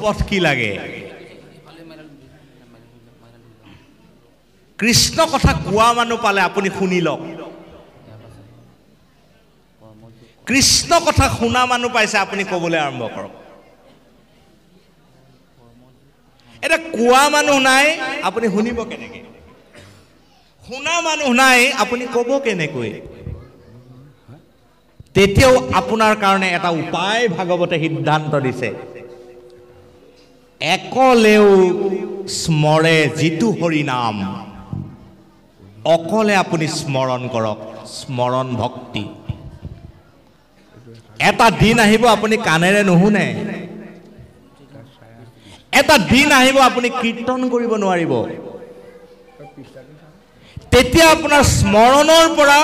সম্পদ কি লাগে কৃষ্ণ কথা কোৱা মানুহ পালে আপুনি শুনি লওক কৃষ্ণ কথা শুনা মানুহ পাইছে আপুনি ক'বলৈ আৰম্ভ কৰক এটা কোৱা মানুহ নাই আপুনি শুনিব কেনেকৈ শুনা মানুহ নাই আপুনি ক'ব কেনেকৈ তেতিয়াও আপোনাৰ কাৰণে এটা উপায় ভাগৱতে সিদ্ধান্ত দিছে একলেও স্মৰে যিটো হৰি নাম অকলে আপুনি স্মৰণ কৰক স্মৰণ ভক্তি এটা দিন আহিব আপুনি কাণেৰে নুশুনে এটা দিন আহিব আপুনি কীৰ্তন কৰিব নোৱাৰিব তেতিয়া আপোনাৰ স্মৰণৰ পৰা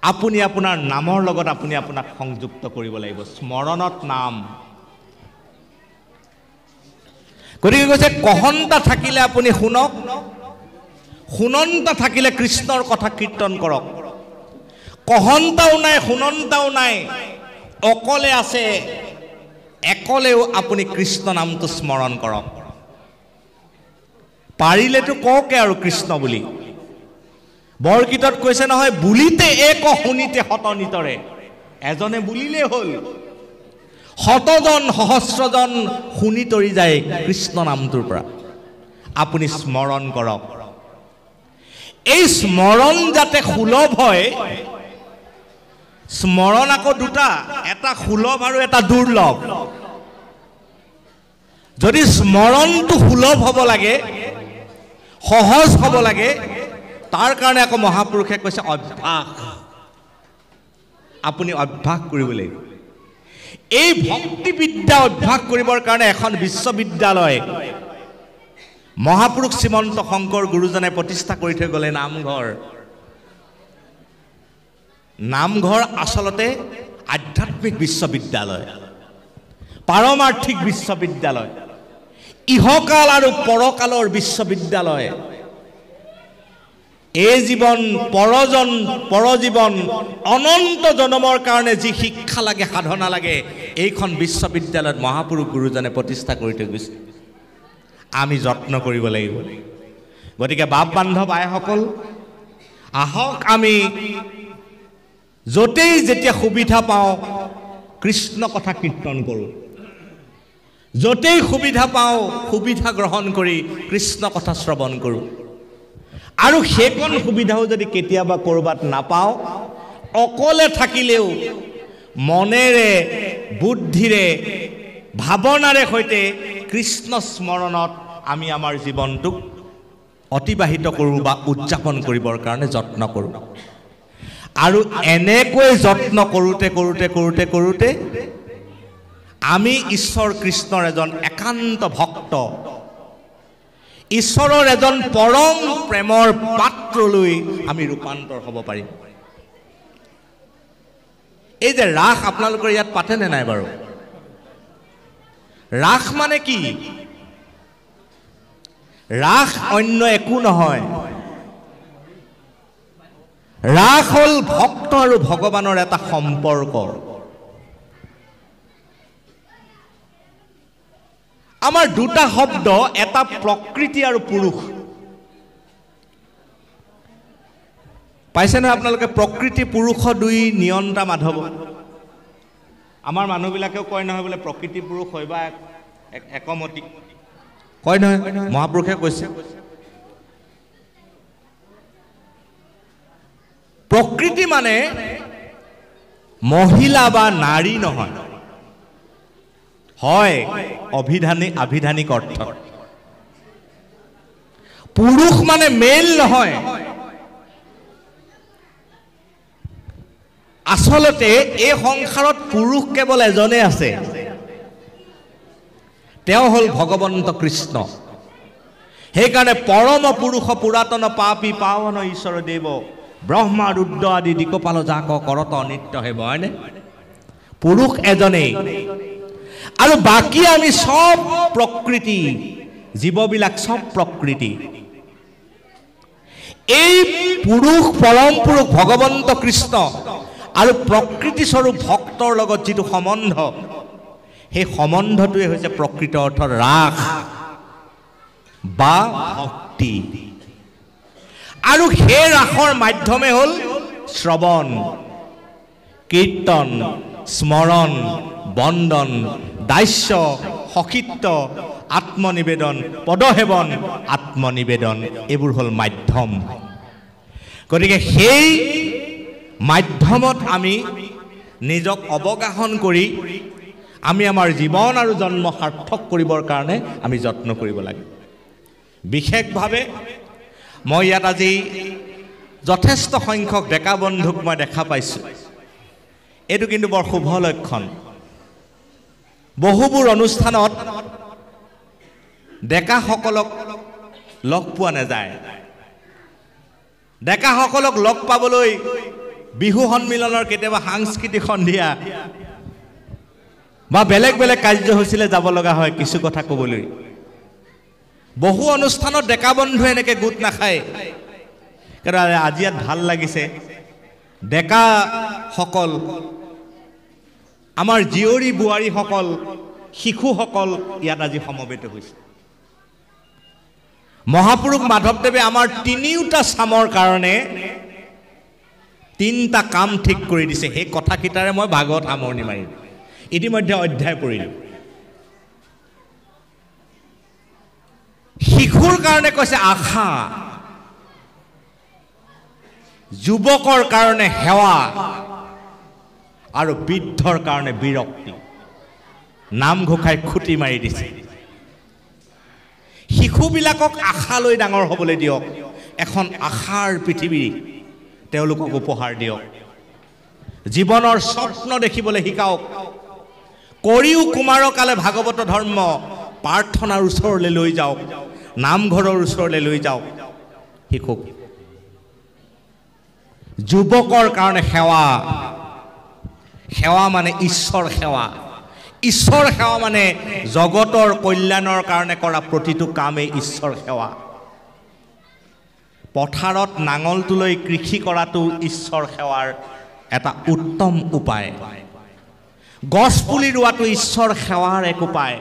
আপুনি আপোনাৰ নামৰ লগত আপুনি আপোনাক সংযুক্ত কৰিব লাগিব স্মৰণত নাম গতিকে কৈছে কহন্তা থাকিলে আপুনি শুনক শুনন্তা থাকিলে কৃষ্ণৰ কথা কীৰ্তন কৰক কহন্তাও নাই শুনন্তাও নাই অকলে আছে একলেও আপুনি কৃষ্ণ নামটো স্মৰণ কৰক পাৰিলেতো কওকে আৰু কৃষ্ণ বুলি বৰগীতত কৈছে নহয় বুলিতে এক শুনিতে শতনিতৰে এজনে বুলিলে হ'ল শতজন সহস্ৰজন শুনি তৰি যায় কৃষ্ণ নামটোৰ পৰা আপুনি স্মৰণ কৰক এই স্মৰণ যাতে সুলভ হয় স্মৰণ আকৌ দুটা এটা সুলভ আৰু এটা দুৰ্লভ যদি স্মৰণটো সুলভ হ'ব লাগে সহজ হ'ব লাগে তাৰ কাৰণে আকৌ মহাপুৰুষে কৈছে অভ্যাস আপুনি অভ্যাস কৰিব লাগিব এই ভক্তি বিদ্যা অভ্যাস কৰিবৰ কাৰণে এখন বিশ্ববিদ্যালয় মহাপুৰুষ শ্ৰীমন্ত শংকৰ গুৰুজনে প্ৰতিষ্ঠা কৰি থৈ গ'লে নামঘৰ আচলতে আধ্যাত্মিক বিশ্ববিদ্যালয় পাৰমাৰ্থিক বিশ্ববিদ্যালয় ইহকাল আৰু পৰকালৰ বিশ্ববিদ্যালয় এই জীৱন পৰজীৱন অনন্ত জনমৰ কাৰণে যি শিক্ষা লাগে সাধনা লাগে এইখন বিশ্ববিদ্যালয়ত মহাপুৰুষ গুৰুজনে প্ৰতিষ্ঠা কৰি থৈ গৈছে আমি যত্ন কৰিব লাগিব গতিকে বাপ বান্ধৱ আইসকল আহক আমি যতেই যেতিয়া সুবিধা পাওঁ কৃষ্ণ কথা কীৰ্তন কৰোঁ যতেই সুবিধা পাওঁ সুবিধা গ্ৰহণ কৰি কৃষ্ণ কথা শ্ৰৱণ কৰোঁ আৰু সেইকণ সুবিধাও যদি কেতিয়াবা কৰবাত নাপাওঁ অকলে থাকিলেও মনেৰে বুদ্ধিৰে ভাৱনাৰে সৈতে কৃষ্ণ স্মৰণত আমি আমাৰ জীৱনটোক অতিবাহিত কৰোঁ বা উদযাপন কৰিবৰ কাৰণে যত্ন কৰোঁ আৰু এনেকৈ যত্ন কৰোঁতে আমি ঈশ্বৰ কৃষ্ণৰ এজন একান্ত ভক্ত ঈশ্বৰৰ এজন পৰম প্ৰেমৰ পাত্ৰলৈ আমি ৰূপান্তৰ হ'ব পাৰিম এই যে ৰাস আপোনালোকৰ ইয়াত পাতেনে নাই বাৰু ৰাস মানে কি ৰাস অন্য একো নহয় ৰাস হ'ল ভক্ত আৰু ভগৱানৰ এটা সম্পৰ্ক আমাৰ দুটা শব্দ এটা প্ৰকৃতি আৰু পুৰুষ পাইছে নহয় আপোনালোকে প্ৰকৃতি পুৰুষ দুই নিয়ন্তা মাধৱ আমাৰ মানুহবিলাকেও কয় নহয় বোলে প্ৰকৃতি পুৰুষ হয় বা একমতি কয় নহয় মহাপুৰুষে কৈছে প্ৰকৃতি মানে মহিলা বা নাৰী নহয় হয় আভিধানিক অৰ্থ পুৰুষ মানে মেল নহয় আচলতে এই সংসাৰত পুৰুষ কেৱল এজনে আছে তেওঁ হ'ল ভগৱন্ত কৃষ্ণ সেইকাৰণে পৰম পুৰুষ পুৰাতন পাপী পাৱন ঈশ্বৰ দেৱ ব্ৰহ্মা ৰুদ্ৰ আদি দিকপাল যাক কৰত নিত্য হেব হয়নে পুৰুষ এজনেই আৰু বাকি আমি সব প্ৰকৃতি জীৱবিলাক সব প্ৰকৃতি এই পুৰুষ পৰম পুৰুষ ভগৱন্ত কৃষ্ণ আৰু প্ৰকৃতি স্বৰূপ ভক্তৰ লগত যেটো সম্বন্ধ সেই সম্বন্ধটোৱে হৈছে প্ৰকৃত অৰ্থত ৰাস বা ভক্তি। আৰু সেই ৰাসৰ মাধ্যমে হ'ল শ্ৰৱণ, কীৰ্তন, স্মৰণ, বন্দন, দাস্য, সখিত্ব, আত্মনিবেদন, পদসেৱন, আত্মনিবেদন, এইবোৰ হ'ল মাধ্যম। গতিকে সেই মাধ্যমত আমি নিজক অৱগাহন কৰি আমি আমাৰ জীৱন আৰু জন্ম সাৰ্থক কৰিবৰ কাৰণে আমি যত্ন কৰিব লাগে। বিশেষভাৱে মই ইয়াত আজি যথেষ্ট সংখ্যক ডেকা বন্ধুক মই দেখা পাইছোঁ। এইটো কিন্তু বৰ শুভ লক্ষণ। বহুবোৰ অনুষ্ঠানত ডেকাসকলক লগ পোৱা নাযায়। ডেকাসকলক লগ পাবলৈ বিহু সন্মিলনৰ কেতিয়াবা সাংস্কৃতিক সন্ধিয়া বা বেলেগ বেলেগ কাৰ্যসূচীলৈ যাব লগা হয় কিছু কথা ক'বলৈ। বহু অনুষ্ঠানত ডেকা বন্ধুৱে এনেকৈ গোট নাখায়। কাৰণ আজি ইয়াত ভাল লাগিছে, ডেকাসকল, আমাৰ জীয়ৰী বোৱাৰীসকল, শিশুসকল ইয়াত আজি সমবেত হৈছে। মহাপুৰুষ মাধৱদেৱে আমাৰ তিনিওটা চামৰ কাৰণে তিনিটা কাম ঠিক কৰি দিছে। সেই কথাকেইটাৰে মই ভাগৱত সামৰণি মাৰিম। ইতিমধ্যে অধ্যায় পঢ়িলোঁ। শিশুৰ কাৰণে কৈছে আশা, যুৱকৰ কাৰণে সেৱা আৰু বৃদ্ধৰ কাৰণে বিৰক্তি। নামঘোষাই খুটি মাৰি দিছে। শিশুবিলাকক আশা লৈ ডাঙৰ হ'বলৈ দিয়ক। এখন আশাৰ পৃথিৱী তেওঁলোকক উপহাৰ দিয়ক। জীৱনৰ স্বপ্ন দেখিবলৈ শিকাওক। কৰিও কুমাৰকালে ভাগৱত ধৰ্ম প্ৰাৰ্থনাৰ ওচৰলৈ লৈ যাওক, নামঘৰৰ ওচৰলৈ লৈ যাওক শিশুক। যুৱকৰ কাৰণে সেৱা, সেৱা মানে ঈশ্বৰ সেৱা। ঈশ্বৰ সেৱা মানে জগতৰ কল্যাণৰ কাৰণে কৰা প্ৰতিটো কামেই ঈশ্বৰ সেৱা। পথাৰত নাঙলটো লৈ কৃষি কৰাটো ঈশ্বৰ সেৱাৰ এটা উত্তম উপায়। গছ পুলি ৰোৱাটো ঈশ্বৰ সেৱাৰ এক উপায়।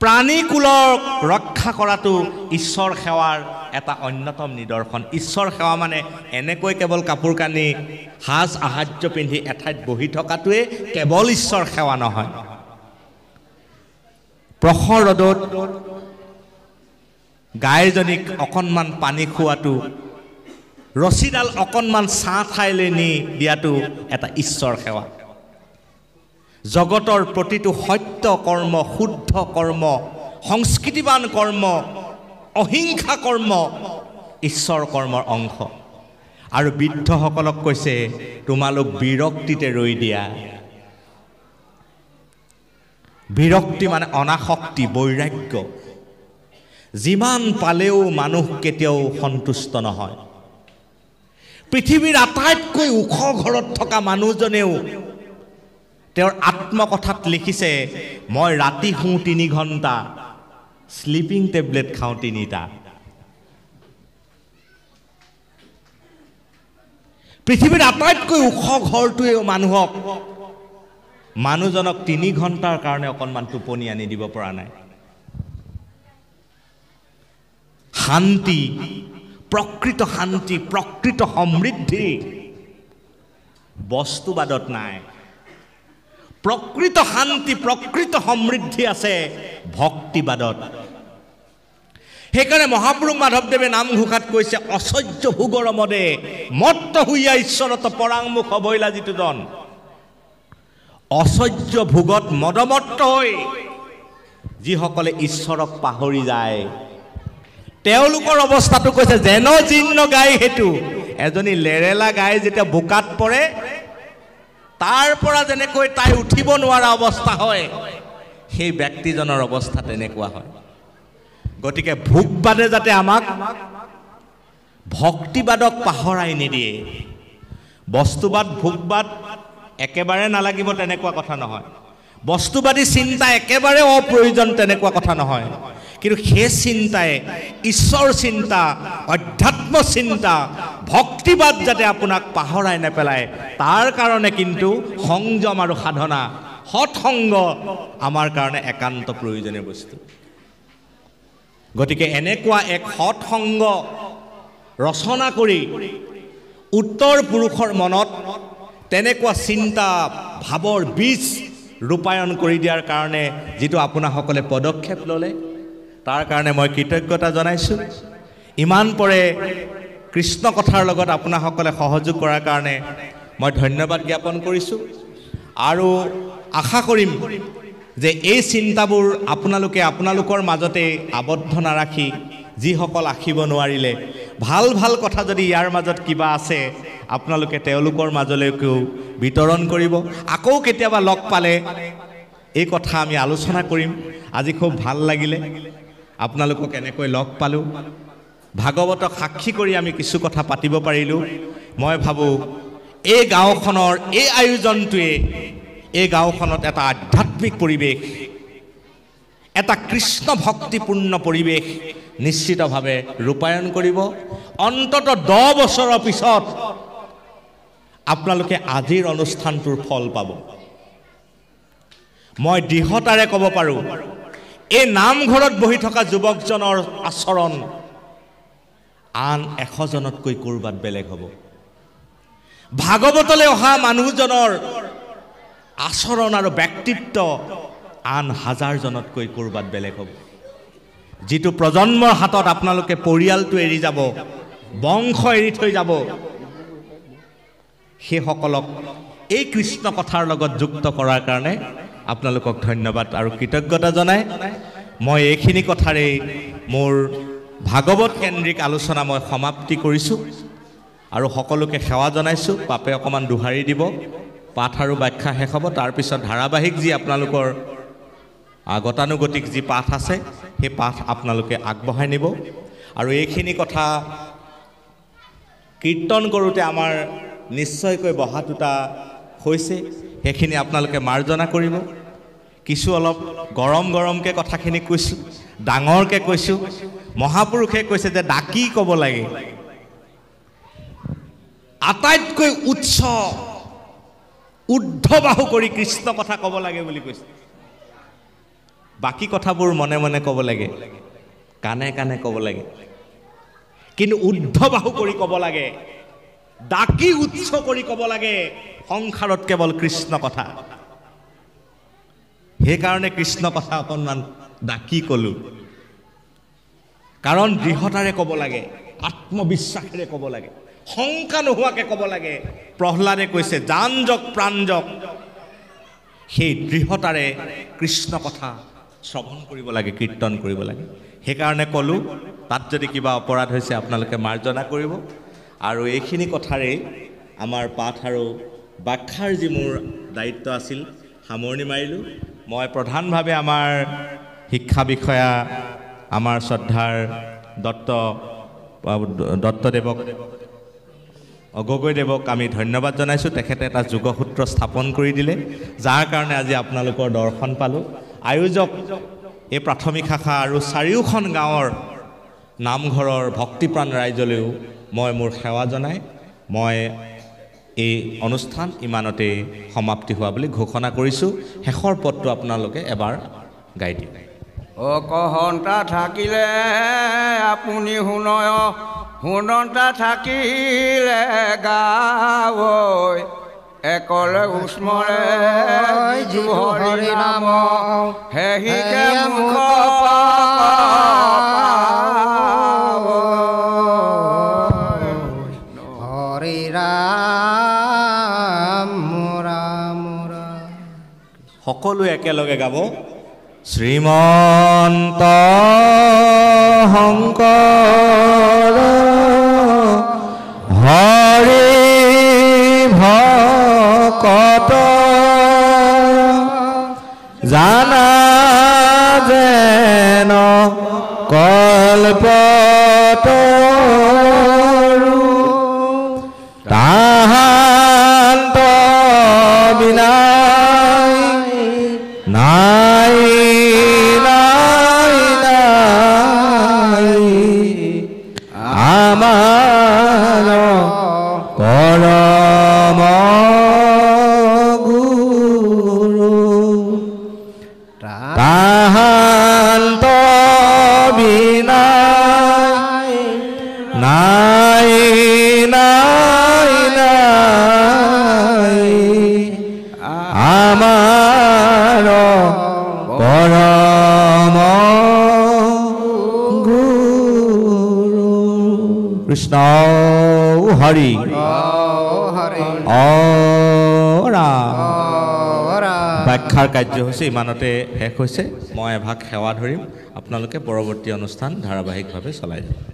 প্ৰাণীকুলক ৰক্ষা কৰাটো ঈশ্বৰ সেৱাৰ এটা অন্যতম নিদৰ্শন। ঈশ্বৰ সেৱা মানে এনেকৈ কেৱল কাপোৰ কানি সাজ আহাৰ্য পিন্ধি এঠাইত বহি থকাটোৱে কেৱল ঈশ্বৰ সেৱা নহয়। প্ৰখৰ ৰ'দত গাইজনীক অকণমান পানী খোৱাটো, ৰছীডাল অকণমান ছাঁ ঠাইলৈ নি দিয়াটো এটা ঈশ্বৰ সেৱা। জগতৰ প্ৰতিটো সত্য কৰ্ম, শুদ্ধ কৰ্ম, সংস্কৃতিবান কৰ্ম, অহিংসা কৰ্ম ঈশ্বৰ কৰ্মৰ অংশ। আৰু বৃদ্ধসকলক কৈছে তোমালোক বিৰক্তিতে ৰৈ দিয়া। বিৰক্তি মানে অনাসক্তি, বৈৰাগ্য। যিমান পালেও মানুহ কেতিয়াও সন্তুষ্ট নহয়। পৃথিৱীৰ আটাইতকৈ ওখ ঘৰত থকা মানুহজনেও তেওঁৰ আত্মকথাত লিখিছে, মই ৰাতি শুওঁ 3 ঘণ্টা, স্লিপিং টেবলেট খাওঁ 3টা। পৃথিৱীৰ আটাইতকৈ ওখ ঘৰটোৱেও মানুহজনক 3 ঘণ্টাৰ কাৰণে অকণমান টোপনি আনি দিব পৰা নাই। শান্তি, প্ৰকৃত শান্তি, প্ৰকৃত সমৃদ্ধি বস্তুবাদত নাই। প্ৰকৃত শান্তি, প্ৰকৃত সমৃদ্ধি আছে ভক্তিবাদত। সেইকাৰণে মহাপুৰুষ মাধৱদেৱে নামঘোষাত কৈছে, অসহ্য ভোগৰ মদে মত্ত হুইয়া ঈশ্বৰত পৰাংমুখ বইলা যিটো জন। অসহ্য ভোগত মদমত্ত হৈ যিসকলে ঈশ্বৰক পাহৰি যায়, তেওঁলোকৰ অৱস্থাটো কৈছে যেন জীৰ্ণ গাই সেইটো। এজনী লেৰেলা গাই যেতিয়া বোকাত পৰে, তাৰ পৰা যেনেকৈ তাই উঠিব নোৱাৰা অৱস্থা হয়, সেই ব্যক্তিজনৰ অৱস্থা তেনেকুৱা হয়। গতিকে ভোগবাদে যাতে আমাক ভক্তিবাদক পাহৰাই নিদিয়ে। বস্তুবাদ, ভোগবাদ একেবাৰে নালাগিব তেনেকুৱা কথা নহয়। বস্তুবাদী চিন্তা একেবাৰে অপ্ৰয়োজন তেনেকুৱা কথা নহয়। কিন্তু সেই চিন্তাই ঈশ্বৰ চিন্তা, অধ্যাত্ম চিন্তা, ভক্তিবাদ যাতে আপোনাক পাহৰাই নেপেলায়, তাৰ কাৰণে কিন্তু সংযম আৰু সাধনা সৎসংগ আমাৰ কাৰণে একান্ত প্ৰয়োজনীয় বস্তু। গতিকে এনেকুৱা এক সৎসংগ ৰচনা কৰি উত্তৰ পুৰুষৰ মনত তেনেকুৱা চিন্তা ভাৱৰ বীজ ৰূপায়ণ কৰি দিয়াৰ কাৰণে যিটো আপোনাসকলে পদক্ষেপ ল'লে তাৰ কাৰণে মই কৃতজ্ঞতা জনাইছোঁ। ইমান পৰে কৃষ্ণ কথাৰ লগত আপোনাসকলে সহযোগ কৰাৰ কাৰণে মই ধন্যবাদ জ্ঞাপন কৰিছোঁ আৰু আশা কৰিম যে এই চিন্তাবোৰ আপোনালোকৰ মাজতে আবদ্ধ নাৰাখি যিসকল আহিব নোৱাৰিলে ভাল ভাল কথা যদি ইয়াৰ মাজত কিবা আছে আপোনালোকে তেওঁলোকৰ মাজলৈকেও বিতৰণ কৰিব। আকৌ কেতিয়াবা লগ পালে এই কথা আমি আলোচনা কৰিম। আজি খুব ভাল লাগিলে আপোনালোকক এনেকৈ লগ পালোঁ, ভাগৱতক সাক্ষী কৰি আমি কিছু কথা পাতিব পাৰিলোঁ। মই ভাবোঁ এই গাঁওখনৰ এই আয়োজনটোৱে এই গাঁওখনত এটা আধ্যাত্মিক পৰিৱেশ, এটা কৃষ্ণ ভক্তিপূৰ্ণ পৰিৱেশ নিশ্চিতভাৱে ৰূপায়ণ কৰিব। অন্তত 10 বছৰৰ পিছত আপোনালোকে আজিৰ অনুষ্ঠানটোৰ ফল পাব। মই দৃঢ়তাৰে ক'ব পাৰোঁ এই নামঘৰত বহি থকা যুৱকজনৰ আচৰণ আন 100 জনতকৈ ক'ৰবাত বেলেগ হ'ব। ভাগৱতলৈ অহা মানুহজনৰ আচৰণ আৰু ব্যক্তিত্ব আন 1000 জনতকৈ ক'ৰবাত বেলেগ হ'ব। যিটো প্ৰজন্মৰ হাতত আপোনালোকে পৰিয়ালটো এৰি যাব, বংশ এৰি থৈ যাব, সেইসকলক এই কৃষ্ণ কথাৰ লগত যুক্ত কৰাৰ কাৰণে আপোনালোকক ধন্যবাদ আৰু কৃতজ্ঞতা জনাই মই এইখিনি কথাৰে মোৰ ভাগৱত কেন্দ্ৰিক আলোচনা মই সমাপ্তি কৰিছোঁ আৰু সকলোকে সেৱা জনাইছোঁ। পাপে অকণমান দোহাৰি দিব, পাঠ আৰু ব্যাখ্যা শেষ হ'ব। তাৰপিছত ধাৰাবাহিক যি আপোনালোকৰ গতানুগতিক যি পাঠ আছে সেই পাঠ আপোনালোকে আগবঢ়াই নিব। আৰু এইখিনি কথা কীৰ্তন কৰোঁতে আমাৰ নিশ্চয়কৈ বহা টুটা হৈছে, সেইখিনি আপোনালোকে মাৰ্জনা কৰিব। কিছু অলপ গৰমকৈ কথাখিনি কৈছোঁ, ডাঙৰকৈ কৈছোঁ। মহাপুৰুষে কৈছে যে ডাকি ক'ব লাগে, আটাইতকৈ উচ্চ ঊৰ্ধ্ববাহু কৰি কৃষ্ণ কথা ক'ব লাগে বুলি কৈছে। বাকী কথাবোৰ মনে মনে ক'ব লাগে, কাণে কাণে ক'ব লাগে, কিন্তু ঊৰ্ধ্ববাহু কৰি ক'ব লাগে, ডাকি উচ্চ কৰি ক'ব লাগে সংসাৰত কেৱল কৃষ্ণ কথা। সেইকাৰণে কৃষ্ণ কথা অকণমান ডাকি ক'লোঁ, কাৰণ দৃঢ়তাৰে ক'ব লাগে, আত্মবিশ্বাসেৰে ক'ব লাগে, শংকা নোহোৱাকৈ ক'ব লাগে। প্ৰহ্লাদে কৈছে জান যক প্ৰাণ যক, সেই দৃঢ়তাৰে কৃষ্ণ কথা শ্ৰৱণ কৰিব লাগে, কীৰ্তন কৰিব লাগে। সেইকাৰণে ক'লোঁ, তাত যদি কিবা অপৰাধ হৈছে আপোনালোকে মাৰ্জনা কৰিব। আৰু এইখিনি কথাৰেই আমাৰ পাঠ আৰু ব্যাখ্যাৰ যি মোৰ দায়িত্ব আছিল সামৰণি মাৰিলোঁ। মই প্ৰধানভাৱে আমাৰ শিক্ষা বিষয়া আমাৰ শ্ৰদ্ধাৰ দত্তদেৱক গগৈদেৱক আমি ধন্যবাদ জনাইছোঁ। তেখেতে এটা যোগসূত্ৰ স্থাপন কৰি দিলে, যাৰ কাৰণে আজি আপোনালোকৰ দৰ্শন পালোঁ। আয়োজক এই প্ৰাথমিক শাখা আৰু চাৰিওখন গাঁৱৰ নামঘৰৰ ভক্তিপ্ৰাণ ৰাইজলৈও মই মোৰ সেৱা জনাই মই এই অনুষ্ঠান ইমানতে সমাপ্তি হোৱা বুলি ঘোষণা কৰিছোঁ। শেষৰ পদটো আপোনালোকে এবাৰ গাই দিব। অকহন্তা থাকিলে আপুনি শুনয়, শুনন্তা থাকিলে গাৱৈ, একলে উস্মৰে হৰি নাম হেহিকে মুখ হৰি ৰাম ৰাম ৰাম। সকলোৱে একেলগে গাব। শ্ৰীমন্ত শংকৰ হৰি ভকত জানা যেন কল্পতৰু তাহান্ত বিনাই নাই নাই নাই আমাৰ পৰম গুৰু। মহান্ত বিনা নাই নাই নাই আমাৰ পৰম গুৰু কৃষ্ণ হৰি ব্যাখ্যাৰ কাৰ্যসূচী ইমানতে শেষ হৈছে। মই এভাগ সেৱা ধৰিম, আপোনালোকে পৰৱৰ্তী অনুষ্ঠান ধাৰাবাহিকভাৱে চলাই যাব।